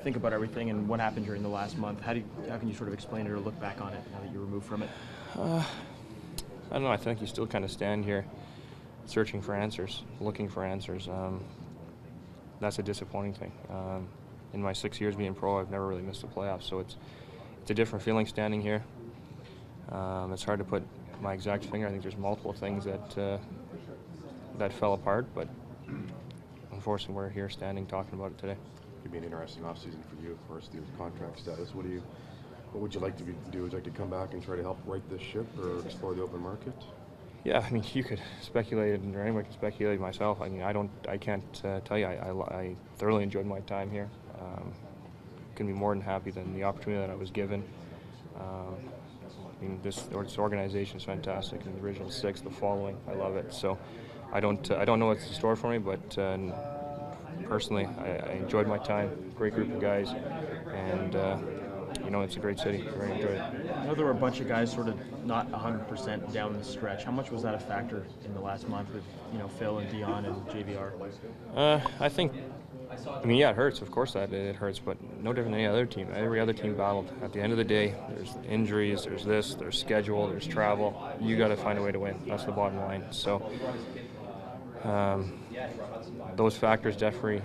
think about everything and what happened during the last month? How can you sort of explain it or look back on it now that you're removed from it? I don't know. I think you still kind of stand here searching for answers, looking for answers. That's a disappointing thing. In my 6 years being pro, I've never really missed the playoffs, so it's a different feeling standing here. It's hard to put my exact finger. I think there's multiple things that fell apart, but unfortunately we're here standing talking about it today. Could be an interesting offseason for you, of course, the contract status. What would you like to do? Would you like to come back and try to help right this ship or explore the open market? Yeah, I mean, you could speculate, or anyone can speculate. Myself, I mean, I can't tell you. I thoroughly enjoyed my time here. Couldn't be more than happy than the opportunity that I was given. I mean, this organization is fantastic. And the original 6, the following, I love it. So, I don't know what's in store for me, but personally, I enjoyed my time. Great group of guys, and it's a great city. I very enjoyed it. I know there were a bunch of guys sort of not 100% down the stretch. How much was that a factor in the last month with Phil and Dion and JVR? I think. I mean, yeah, it hurts. Of course, that it hurts, but no different than any other team. Every other team battled. At the end of the day, there's injuries, there's schedule, there's travel. You got to find a way to win. That's the bottom line. So those factors definitely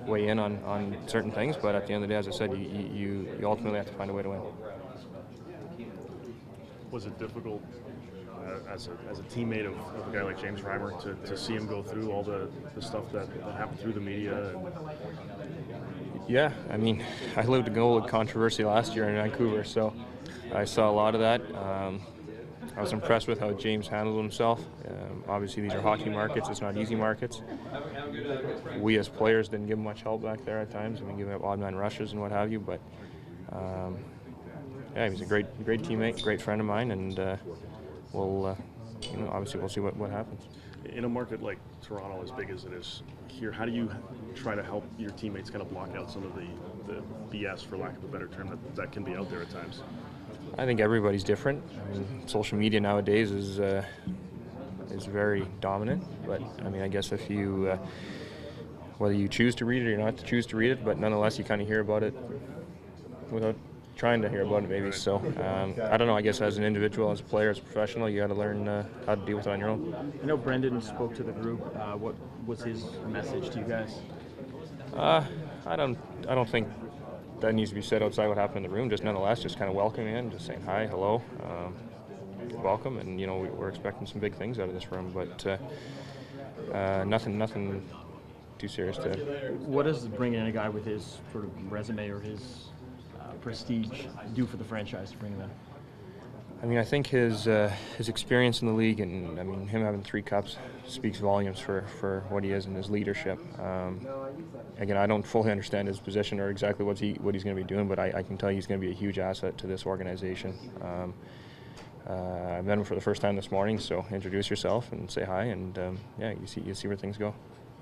weigh in on certain things, but at the end of the day, as I said, you ultimately have to find a way to win. Was it difficult as a teammate of a guy like James Reimer to see him go through all the stuff that happened through the media? Yeah, I mean, I lived a goal of controversy last year in Vancouver, so I saw a lot of that. I was impressed with how James handled himself. Obviously, these are hockey markets. It's not easy markets. We as players didn't give him much help back there at times. I mean, giving up odd man rushes and what have you. But yeah, he's a great teammate, great friend of mine, and obviously we'll see what happens. In a market like Toronto, as big as it is here, how do you try to help your teammates kind of block out some of the BS, for lack of a better term, that can be out there at times? I think everybody's different. I mean, social media nowadays is very dominant. But I mean, I guess if you whether you choose to read it or not to choose to read it, but nonetheless you kind of hear about it without trying to hear about it, maybe. So I don't know. I guess as an individual, as a player, as a professional, you got to learn how to deal with it on your own. I know Brendan spoke to the group. What was his message to you guys? I don't think that needs to be said outside what happened in the room. Just nonetheless, just kind of welcoming in, just saying hi, hello, welcome, and we're expecting some big things out of this room, but nothing too serious to. What does bringing in a guy with his sort of resume or his prestige do for the franchise to bring him in? I mean, I think his experience in the league, and I mean him having 3 cups speaks volumes for what he is and his leadership. Again, I don't fully understand his position or exactly what he's going to be doing, but I can tell you he's going to be a huge asset to this organization. I met him for the first time this morning, so introduce yourself and say hi, and yeah, you see where things go.